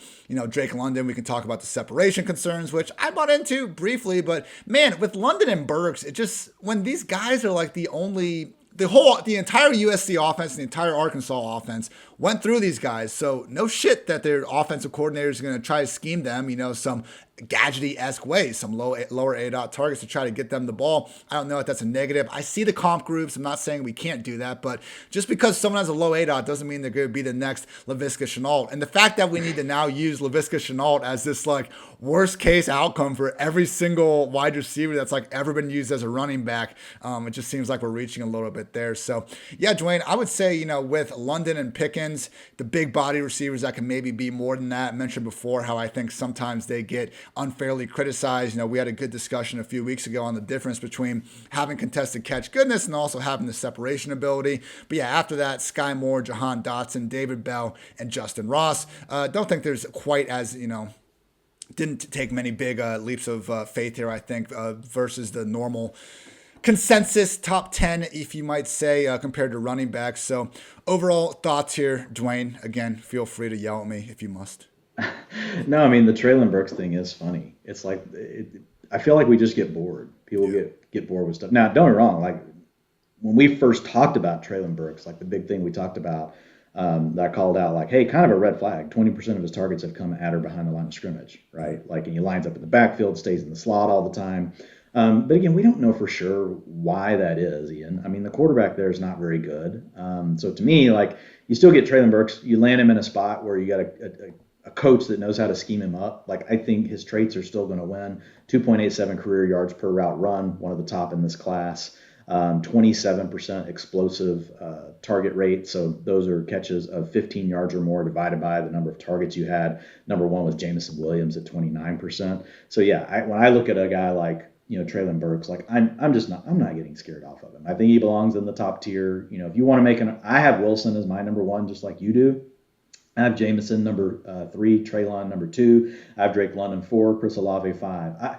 Drake London, we can talk about the separation concerns, which I bought into briefly, but man, with London and Burks, it just, when these guys are like the entire USC offense, the entire Arkansas offense went through these guys. So no shit that their offensive coordinator is going to try to scheme them, some gadgety-esque way, some lower A-dot targets to try to get them the ball. I don't know if that's a negative. I see the comp groups. I'm not saying we can't do that, but just because someone has a low A-dot doesn't mean they're going to be the next Laviska Shenault. And the fact that we need to now use Laviska Shenault as this like worst case outcome for every single wide receiver that's like ever been used as a running back, it just seems like we're reaching a little bit there. So yeah, Dwayne, I would say, with London and Pickens, the big body receivers that can maybe be more than that. I mentioned before how I think sometimes they get unfairly criticized. We had a good discussion a few weeks ago on the difference between having contested catch goodness and also having the separation ability. But yeah, after that, Sky Moore, Jahan Dotson, David Bell, and Justyn Ross. Don't think there's quite as, didn't take many big leaps of faith here, I think, versus the normal consensus top 10, if you might say, compared to running backs. So overall thoughts here, Dwayne. Again, feel free to yell at me if you must. No, I mean, the Treylon Burks thing is funny. It's like, I feel like we just get bored. People get bored with stuff. Now, don't get me wrong. Like, when we first talked about Treylon Burks, like the big thing we talked about that I called out, like, hey, kind of a red flag. 20% of his targets have come at or behind the line of scrimmage, right? Like, and he lines up in the backfield, stays in the slot all the time. But again, we don't know for sure why that is, Ian. I mean, the quarterback there is not very good. So to me, like, you still get Treylon Burks. You land him in a spot where you got a coach that knows how to scheme him up. Like, I think his traits are still going to win. 2.87 career yards per route run, one of the top in this class. 27% explosive target rate. So those are catches of 15 yards or more divided by the number of targets you had. Number 1 was Jameson Williams at 29%. So yeah, when I look at a guy like, Treylon Burks, like I'm not getting scared off of him. I think he belongs in the top tier. If you want to I have Wilson as my number 1, just like you do. I have Jameson number 3, Treylon number 2. I have Drake London 4, Chris Olave 5.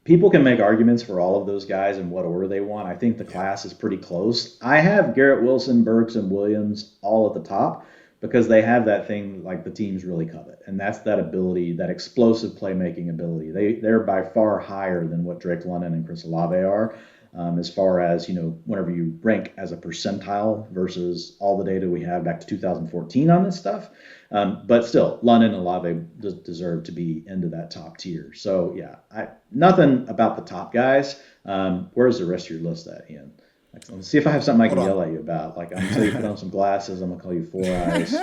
People can make arguments for all of those guys in what order they want. I think the class is pretty close. I have Garrett Wilson, Burks, and Williams all at the top because they have that thing like the teams really covet, and that's that ability, that explosive playmaking ability. They're by far higher than what Drake London and Chris Olave are. As far as, whenever you rank as a percentile versus all the data we have back to 2014 on this stuff. But still, London and Olave deserve to be into that top tier. So, yeah, nothing about the top guys. Where's the rest of your list at, Ian? Let's see if I have something I can yell at you about. Like, until you put on some glasses, I'm going to call you Four Eyes.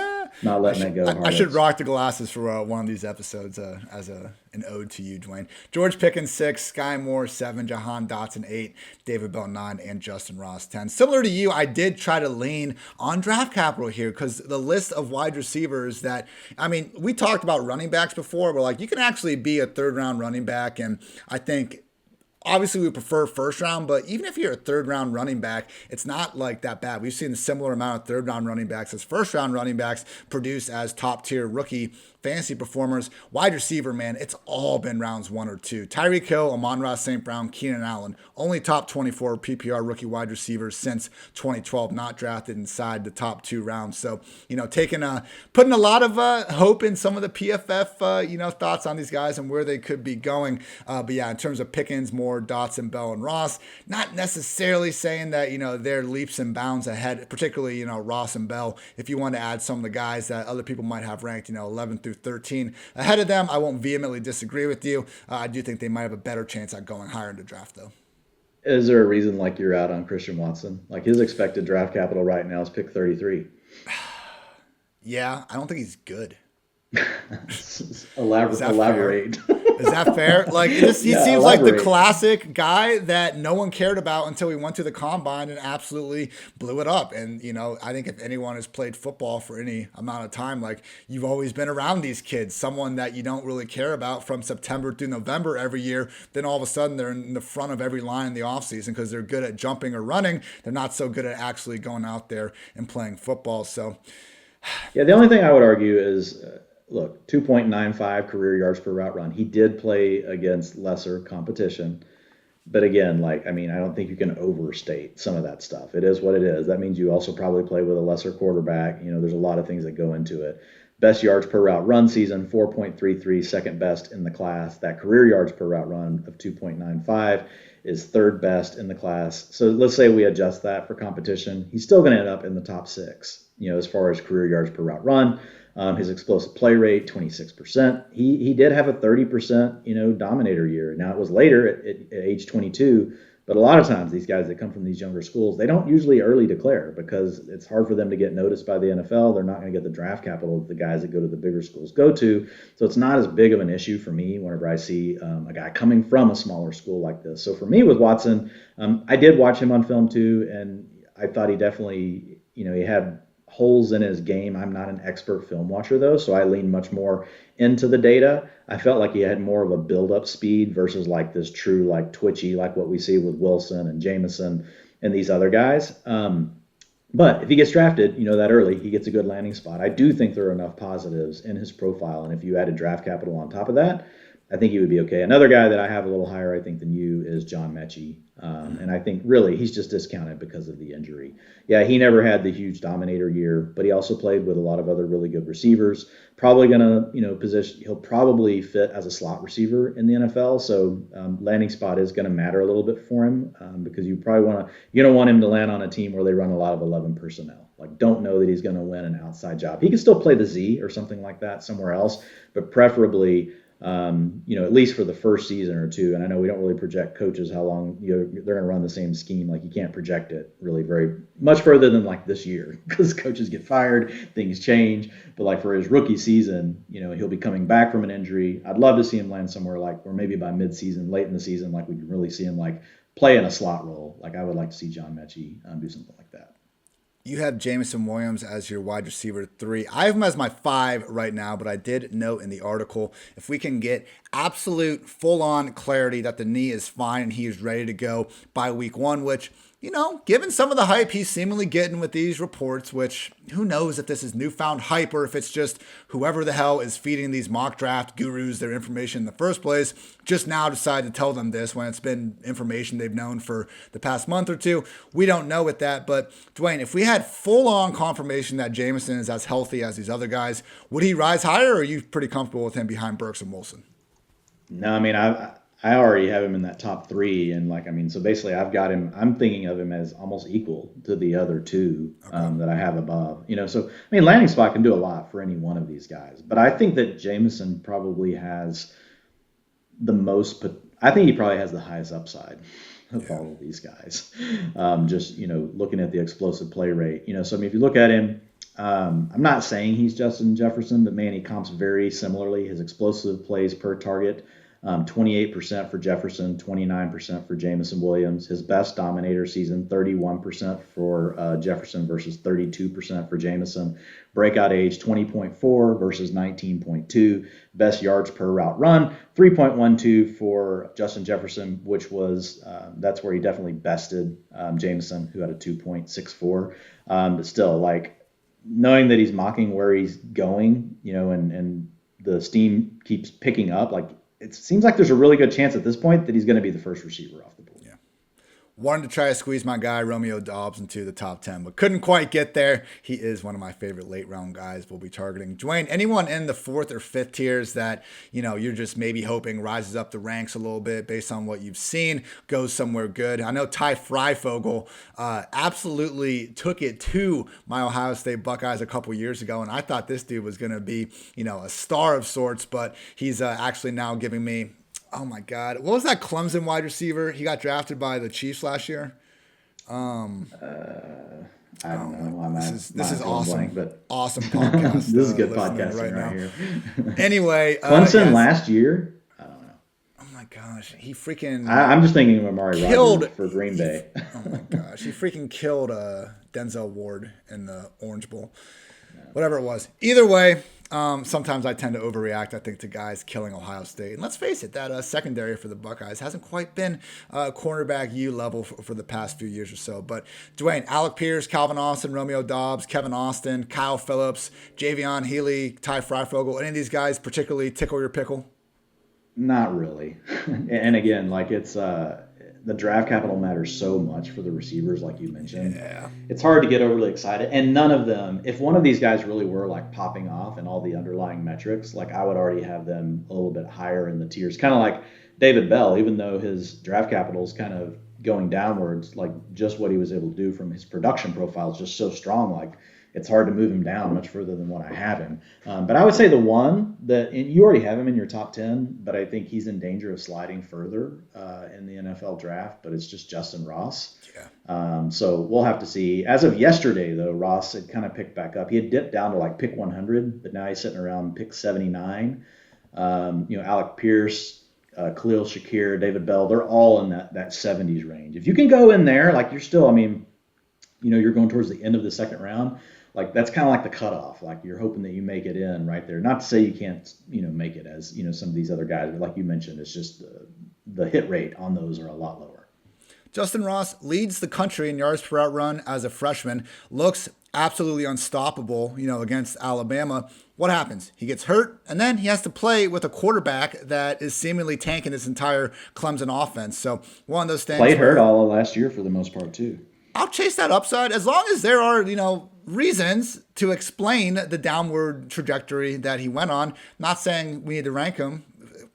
not letting that go. I should rock the glasses for one of these episodes as an ode to you, Dwayne. George Pickens 6, Sky Moore 7, Jahan Dotson 8, David Bell 9, and Justyn Ross 10. Similar to you, I did try to lean on draft capital here because the list of wide receivers that, I mean, we talked about running backs before, but like you can actually be a third round running back, and I think obviously we prefer first round, but even if you're a third round running back, it's not like that bad. We've seen a similar amount of third round running backs as first round running backs produce as top tier rookie fantasy performers. Wide receiver, man, it's all been rounds 1 or 2. Tyreek Hill, Amon-Ra St. Brown, Keenan Allen, only top 24 PPR rookie wide receivers since 2012, not drafted inside the top 2 rounds. So, putting a lot of hope in some of the PFF, thoughts on these guys and where they could be going. But yeah, in terms of Pickens, Moore, Dotson, Bell, and Ross, not necessarily saying that, they're leaps and bounds ahead, particularly, Ross and Bell. If you want to add some of the guys that other people might have ranked, 11 through 13 ahead of them, I won't vehemently disagree with you. I do think they might have a better chance at going higher in the draft, though. Is there a reason like you're out on Christian Watson? Like his expected draft capital right now is pick 33. Yeah, I don't think he's good. Elaborate. Is that fair? Like he seems like the classic guy that no one cared about until he went to the combine and absolutely blew it up. And, I think if anyone has played football for any amount of time, like you've always been around these kids, someone that you don't really care about from September through November every year. Then all of a sudden they're in the front of every line in the offseason because they're good at jumping or running. They're not so good at actually going out there and playing football. So, yeah, the only thing I would argue is, look, 2.95 career yards per route run. He did play against lesser competition. But again, I don't think you can overstate some of that stuff. It is what it is. That means you also probably play with a lesser quarterback. There's a lot of things that go into it. Best yards per route run season, 4.33, second best in the class. That career yards per route run of 2.95 is third best in the class. So let's say we adjust that for competition. He's still going to end up in the top 6, as far as career yards per route run. His explosive play rate, 26%. He did have a 30%, dominator year. Now it was later at age 22, but a lot of times these guys that come from these younger schools, they don't usually early declare because it's hard for them to get noticed by the NFL. They're not going to get the draft capital that the guys that go to the bigger schools go to. So it's not as big of an issue for me whenever I see a guy coming from a smaller school like this. So for me with Watson, I did watch him on film too, and I thought he definitely, he had holes in his game. I'm not an expert film watcher though, so I lean much more into the data. I felt like he had more of a build-up speed versus like this true like twitchy, like what we see with Wilson and Jameson and these other guys. But if he gets drafted, that early, he gets a good landing spot. I do think there are enough positives in his profile, and if you added draft capital on top of that, I think he would be okay. Another guy that I have a little higher, I think, than you is John Mechie. And I think really he's just discounted because of the injury. Yeah, he never had the huge dominator year, but he also played with a lot of other really good receivers. Probably going to, he'll probably fit as a slot receiver in the NFL. So landing spot is going to matter a little bit for him because you don't want him to land on a team where they run a lot of 11 personnel. Like, don't know that he's going to win an outside job. He can still play the Z or something like that somewhere else, but preferably at least for the first season or two. And I know we don't really project coaches how long they're going to run the same scheme. Like you can't project it really very much further than like this year because coaches get fired, things change. But like for his rookie season, he'll be coming back from an injury. I'd love to see him land somewhere or maybe by mid-season, late in the season, like we can really see him like play in a slot role. Like I would like to see John Mechie do something like that. You have Jameson Williams as your wide receiver 3. I have him as my 5 right now, but I did note in the article, if we can get absolute full-on clarity that the knee is fine and he is ready to go by week 1, which, given some of the hype he's seemingly getting with these reports, which who knows if this is newfound hype or if it's just whoever the hell is feeding these mock draft gurus their information in the first place, just now decide to tell them this when it's been information they've known for the past month or two. We don't know with that, but Dwayne, if we had full-on confirmation that Jameson is as healthy as these other guys, would he rise higher, or are you pretty comfortable with him behind Burks and Wilson? No, I mean, I already have him in that top 3, and so basically I've got him. I'm thinking of him as almost equal to the other 2 that I have above. So landing spot can do a lot for any one of these guys, but I think that Jameson probably has the most. I think he probably has the highest upside of all of these guys. Just looking at the explosive play rate. So if you look at him, I'm not saying he's Justin Jefferson, but man, he comps very similarly. His explosive plays per target, 28% for Jefferson, 29% for Jameson Williams. His best dominator season, 31% for Jefferson versus 32% for Jameson. Breakout age, 20.4 versus 19.2. Best yards per route run, 3.12 for Justin Jefferson, which was, that's where he definitely bested Jameson, who had a 2.64. But still, like, knowing that he's mocking where he's going, and the steam keeps picking up, like, it seems like there's a really good chance at this point that he's going to be the first receiver off the board. Yeah. Wanted to try to squeeze my guy Romeo Doubs into the top 10, but couldn't quite get there. He is one of my favorite late round guys we'll be targeting. Dwayne, anyone in the 4th or 5th tiers that, you're just maybe hoping rises up the ranks a little bit based on what you've seen, goes somewhere good? I know Ty Freifogel absolutely took it to my Ohio State Buckeyes a couple years ago, and I thought this dude was going to be, a star of sorts, but he's actually now giving me, oh my God, what was that Clemson wide receiver? He got drafted by the Chiefs last year. I don't know. This is awesome. Blank, but awesome podcast. This is good podcasting right here. Anyway, Clemson last year. I don't know. Oh my gosh, he freaking. I'm just thinking of Amari killed Rodgers for Green Bay. Oh my gosh, he freaking killed Denzel Ward in the Orange Bowl. Whatever it was. Either way. Sometimes I tend to overreact, I think, to guys killing Ohio State. And let's face it, that secondary for the Buckeyes hasn't quite been cornerback U level for the past few years or so. But Dwayne, Alec Pierce, Calvin Austin, Romeo Doubs, Kevin Austin, Kyle Phillips, Javion Healy, Ty Freifogel, any of these guys particularly tickle your pickle? Not really. And again, like, it's the draft capital matters so much for the receivers, like you mentioned. Yeah. It's hard to get overly excited. And none of them, if one of these guys really were like popping off in all the underlying metrics, like, I would already have them a little bit higher in the tiers. Kind of like David Bell, even though his draft capital is kind of going downwards, like, just what he was able to do from his production profile is just so strong. Like, it's hard to move him down much further than what I have him. But I would say the one that, and you already have him in your top 10, but I think he's in danger of sliding further in the NFL draft, but it's just Justyn Ross. Yeah. So we'll have to see. As of yesterday, though, Ross had kind of picked back up. He had dipped down to like pick 100, but now he's sitting around pick 79. Alec Pierce, Khalil Shakir, David Bell, they're all in that 70s range. If you can go in there, like, you're still, you're going towards the end of the second round. Like, that's kind of like the cutoff. Like, you're hoping that you make it in right there. Not to say you can't, make it as, some of these other guys. But like you mentioned, it's just the hit rate on those are a lot lower. Justyn Ross leads the country in yards per route run as a freshman. Looks absolutely unstoppable, against Alabama. What happens? He gets hurt, and then he has to play with a quarterback that is seemingly tanking this entire Clemson offense. So one of those things. Played hurt all of last year for the most part, too. I'll chase that upside as long as there are, reasons to explain the downward trajectory that he went on. Not saying we need to rank him,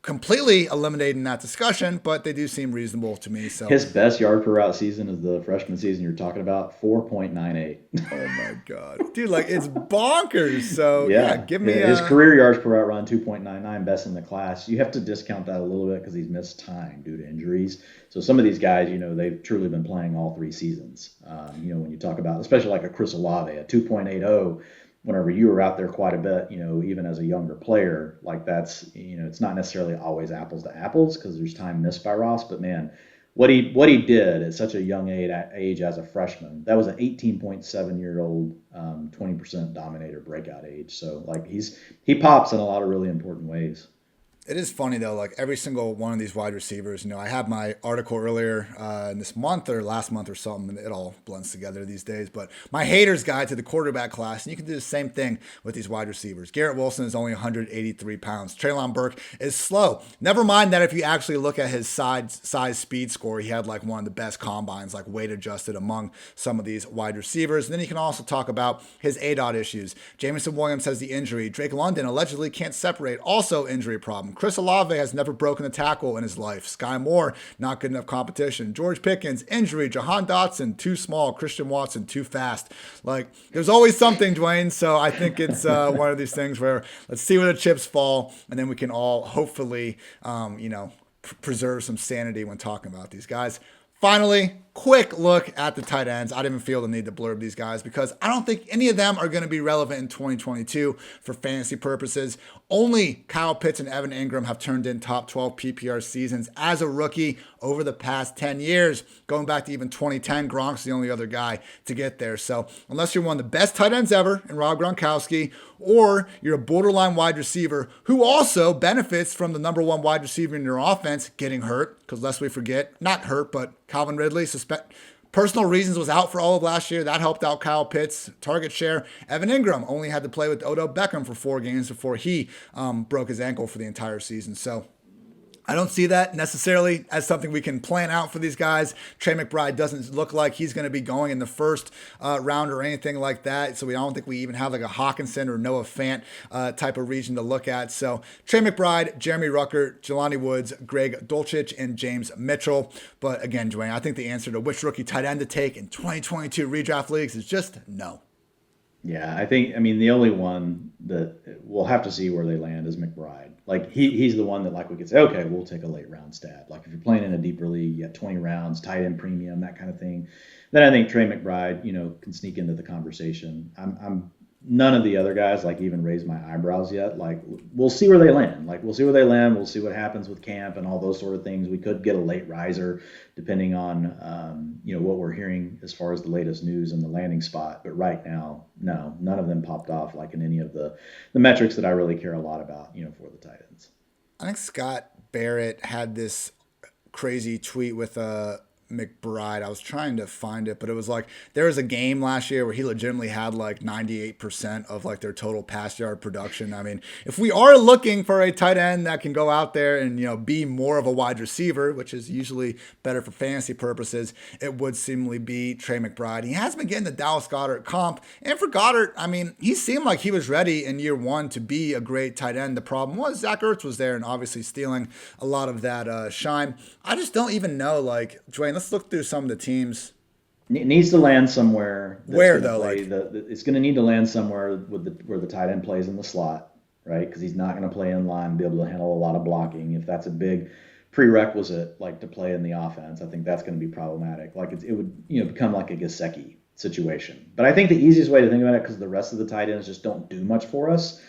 completely eliminating that discussion, but they do seem reasonable to me. So his best yard per route season is the freshman season you're talking about, 4.98. Oh my God, dude, like, it's bonkers. So yeah, give me his career yards per route run, 2.99, best in the class. You have to discount that a little bit because he's missed time due to injuries. So some of these guys, they've truly been playing all 3 seasons. When you talk about, especially like a Chris Olave, a 2.80, whenever you were out there quite a bit, even as a younger player, like, that's, it's not necessarily always apples to apples because there's time missed by Ross. But man, what he did at such a young age as a freshman, that was an 18.7-year-old, 20% dominator breakout age. So, like, he pops in a lot of really important ways. It is funny, though, like, every single one of these wide receivers, I had my article earlier in this month or last month or something, and it all blends together these days, but my haters guide to the quarterback class, and you can do the same thing with these wide receivers. Garrett Wilson is only 183 pounds. Treylon Burke is slow. Never mind that if you actually look at his size speed score, he had like one of the best combines, like weight adjusted among some of these wide receivers. And then you can also talk about his ADOT issues. Jameson Williams has the injury. Drake London allegedly can't separate, also injury problem. Chris Olave has never broken a tackle in his life. Sky Moore, not good enough competition. George Pickens, injury. Jahan Dotson, too small. Christian Watson, too fast. Like, there's always something, Dwayne. So I think it's one of these things where let's see where the chips fall, and then we can all hopefully, preserve some sanity when talking about these guys. Finally, quick look at the tight ends. I didn't even feel the need to blurb these guys because I don't think any of them are going to be relevant in 2022 for fantasy purposes. Only Kyle Pitts and Evan Ingram have turned in top 12 PPR seasons as a rookie over the past 10 years. Going back to even 2010, Gronk's the only other guy to get there. So unless you're one of the best tight ends ever in Rob Gronkowski, or you're a borderline wide receiver who also benefits from the number one wide receiver in your offense getting hurt, because lest we forget, not hurt, but Calvin Ridley, personal reasons, was out for all of last year. That helped out Kyle Pitts' target share. Evan Ingram only had to play with Odell Beckham for 4 games before he broke his ankle for the entire season. So I don't see that necessarily as something we can plan out for these guys. Trey McBride doesn't look like he's going to be going in the first round or anything like that. So I don't think we even have like a Hawkinson or Noah Fant type of region to look at. So Trey McBride, Jeremy Ruckert, Jelani Woods, Greg Dulcich, and James Mitchell. But again, Dwayne, I think the answer to which rookie tight end to take in 2022 redraft leagues is just no. Yeah, the only one that we'll have to see where they land is McBride. Like he's the one that like we could say, okay, we'll take a late round stab. Like if you're playing in a deeper league, you got 20 rounds, tight end premium, that kind of thing. Then I think Trey McBride, can sneak into the conversation. I'm none of the other guys like even raise my eyebrows yet. Like we'll see where they land. We'll see what happens with camp and all those sort of things. We could get a late riser depending on what we're hearing as far as the latest news and the landing spot. But right now, no, none of them popped off like in any of the metrics that I really care a lot about, for the tight ends. I think Scott Barrett had this crazy tweet with McBride. I was trying to find it, but it was like there was a game last year where he legitimately had like 98% of like their total pass yard production. I mean, if we are looking for a tight end that can go out there and be more of a wide receiver, which is usually better for fantasy purposes, it would seemingly be Trey McBride. He has been getting the Dallas Goedert comp, and for Goddard, I mean, he seemed like he was ready in year one to be a great tight end. The problem was Zach Ertz was there and obviously stealing a lot of that shine. I just don't even know, like, Dwayne, let's look through some of the teams. It needs to land somewhere. Where though? It's going to need to land somewhere where the tight end plays in the slot, right? Because he's not going to play in line and be able to handle a lot of blocking. If that's a big prerequisite, like to play in the offense, I think that's going to be problematic. Like it would become like a Gesicki situation. But I think the easiest way to think about it, because the rest of the tight ends just don't do much for us,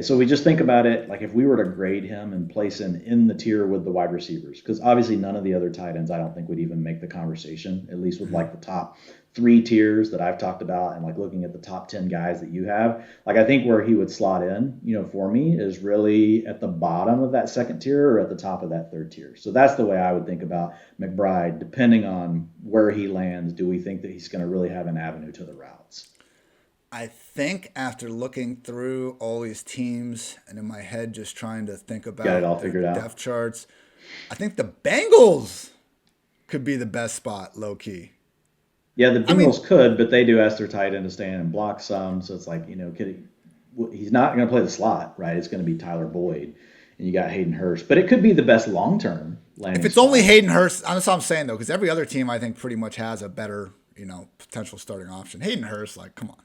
so we just think about it like if we were to grade him and place him in the tier with the wide receivers, because obviously none of the other tight ends I don't think would even make the conversation, at least with like the top 3 tiers that I've talked about and like looking at the top 10 guys that you have. Like I think where he would slot in, for me is really at the bottom of that second tier or at the top of that third tier. So that's the way I would think about McBride, depending on where he lands. Do we think that he's going to really have an avenue to the routes? I think after looking through all these teams and in my head just trying to think about got it all figured out. Depth charts, I think the Bengals could be the best spot, low key. Yeah, the Bengals could, but they do ask their tight end to stand and block some. So it's like, he's not going to play the slot, right? It's going to be Tyler Boyd, and you got Hayden Hurst. But it could be the best long-term landing If it's spot. only Hayden Hurst, that's what I'm saying, though, because every other team, I think, pretty much has a better, potential starting option. Hayden Hurst, like, come on.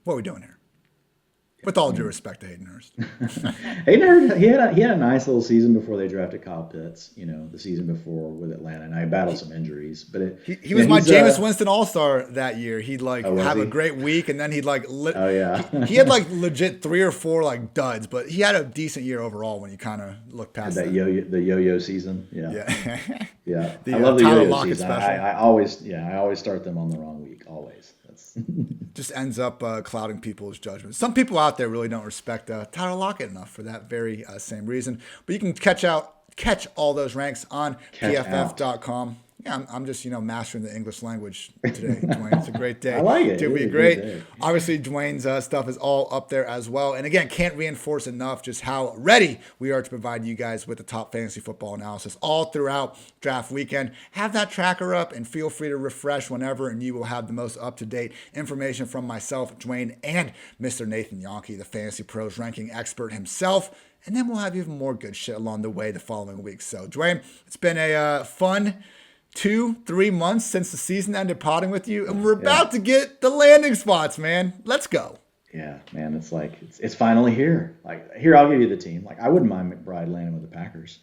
What are we doing here? With all due respect to Hayden Hurst. Hayden Hurst, he had a nice little season before they drafted Kyle Pitts, the season before with Atlanta. And I battled some injuries. But he was my Jameis Winston All-Star that year. He'd have a great week, and then he'd he had like legit 3 or 4 like duds, but he had a decent year overall when you kind of look past that. The yo-yo season. Yeah. Yeah. I love the Tyler yo-yo Lockett season. special. I always start them on the wrong week, always. Just ends up clouding people's judgment. Some people out there really don't respect Tyler Lockett enough for that very same reason. But you can catch all those ranks on PFF.com. Yeah, I'm just, mastering the English language today, Dwayne. It's a great day. I like it. It'll be great. Obviously, Dwayne's stuff is all up there as well. And again, can't reinforce enough just how ready we are to provide you guys with the top fantasy football analysis all throughout draft weekend. Have that tracker up and feel free to refresh whenever, and you will have the most up-to-date information from myself, Dwayne, and Mr. Nathan Yonke, the Fantasy Pros ranking expert himself. And then we'll have even more good shit along the way the following week. So, Dwayne, it's been a fun 2-3 months since the season ended potting with you, and we're about to get the landing spots, man. Let's go. Yeah, man, it's like it's finally here. Like, here, I'll give you the team. Like, I wouldn't mind McBride landing with the Packers.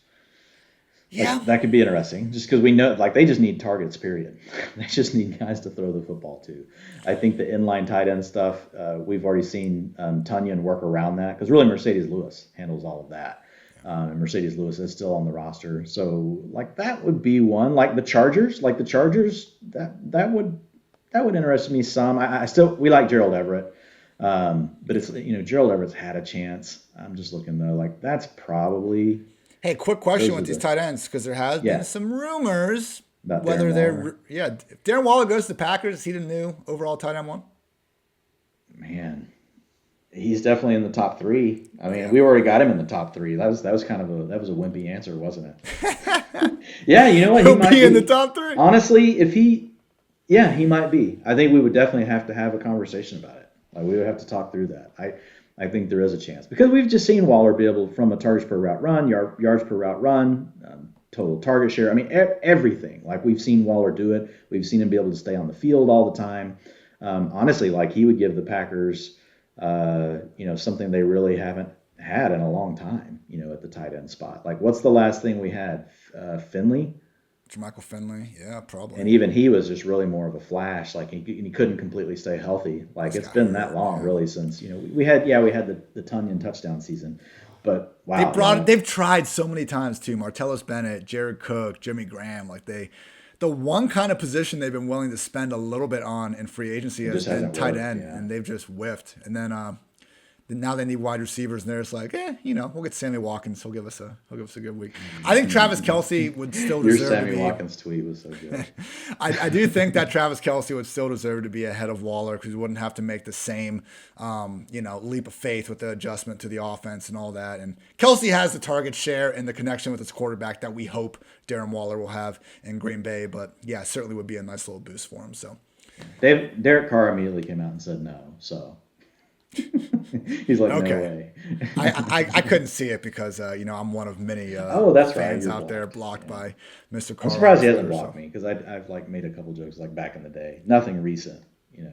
Yeah. That could be interesting, just because we know, like, they just need targets, period. They just need guys to throw the football to. I think the inline tight end stuff, we've already seen Tunyon work around that, because really Mercedes Lewis handles all of that. And Mercedes Lewis is still on the roster. So, like, that would be one. Like the Chargers, that would interest me some. We like Gerald Everett. But it's, Gerald Everett's had a chance. I'm just looking, though, like, that's probably... Hey, quick question with these tight ends, because there has been some rumors about whether if Darren Waller goes to the Packers, is he the new overall tight end one? Man, he's definitely in the top 3. I mean, we already got him in the top 3. That was kind of a wimpy answer, wasn't it? Yeah, you know what? He'll be in the top 3. Honestly, he might be. I think we would definitely have to have a conversation about it. Like, we would have to talk through that. I think there is a chance, because we've just seen Waller be able, from a targets per route run, yards per route run, total target share. I mean, everything. Like, we've seen Waller do it. We've seen him be able to stay on the field all the time. Honestly, like, he would give the Packers, something they really haven't had in a long time, at the tight end spot. Like, what's the last thing we had? Finley? Jermichael Finley, yeah, probably. And even he was just really more of a flash. Like, he couldn't completely stay healthy. Like, it's been that long, really, since we had the Tunyon touchdown season, but wow, they've tried so many times too. Martellus Bennett, Jared Cook, Jimmy Graham. Like, the one kind of position they've been willing to spend a little bit on in free agency has been tight end, and they've just whiffed. And then now they need wide receivers, and they're just like, we'll get Sammy Watkins. He'll give us a good week. I think Travis Kelce would still deserve to be. Your Sammy Watkins tweet was so good. I do think that Travis Kelce would still deserve to be ahead of Waller, because he wouldn't have to make the same, leap of faith with the adjustment to the offense and all that. And Kelce has the target share and the connection with his quarterback that we hope Darren Waller will have in Green Bay. But yeah, certainly would be a nice little boost for him. So Derek Carr immediately came out and said no. So. He's like, okay. No way. I couldn't see it because I'm one of many fans out there blocked by Mr. Carr. I'm surprised he hasn't blocked me, because I've like made a couple jokes like back in the day. Nothing recent, So.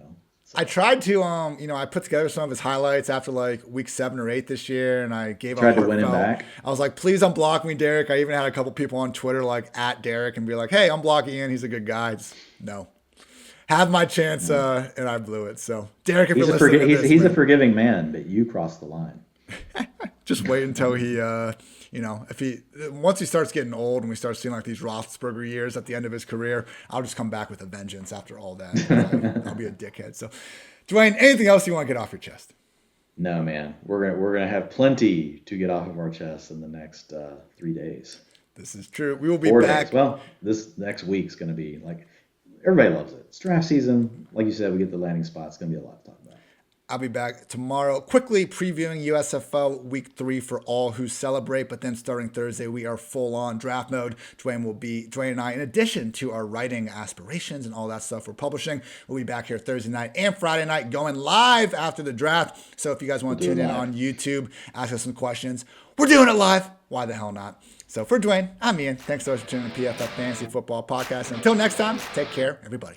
I tried to I put together some of his highlights after like week 7 or 8 this year, and I gave tried to win him back. I was like, please unblock me, Derek. I even had a couple people on Twitter like at Derek and be like, hey, unblock Ian. He's a good guy. No. Have my chance, and I blew it. So, Derek, if you're listening to this, he's a forgiving man, but you crossed the line. Just wait until he, once he starts getting old and we start seeing like these Roethlisberger years at the end of his career, I'll just come back with a vengeance after all that. I'll be a dickhead. So, Dwain, anything else you want to get off your chest? No, man. We're gonna have plenty to get off of our chest in the next 3 days. This is true. We will be 4 back. days. Well, this next week's gonna be like. Everybody loves it. It's draft season. Like you said, we get the landing spot. It's going to be a lot to talk about. I'll be back tomorrow, quickly previewing USFL Week 3 for all who celebrate. But then starting Thursday, we are full on draft mode. Dwain and I, in addition to our writing aspirations and all that stuff we're publishing, we'll be back here Thursday night and Friday night going live after the draft. So if you guys want to tune in on YouTube, ask us some questions. We're doing it live. Why the hell not? So for Dwain, I'm Ian. Thanks so much for tuning in to PFF Fantasy Football Podcast. And until next time, take care, everybody.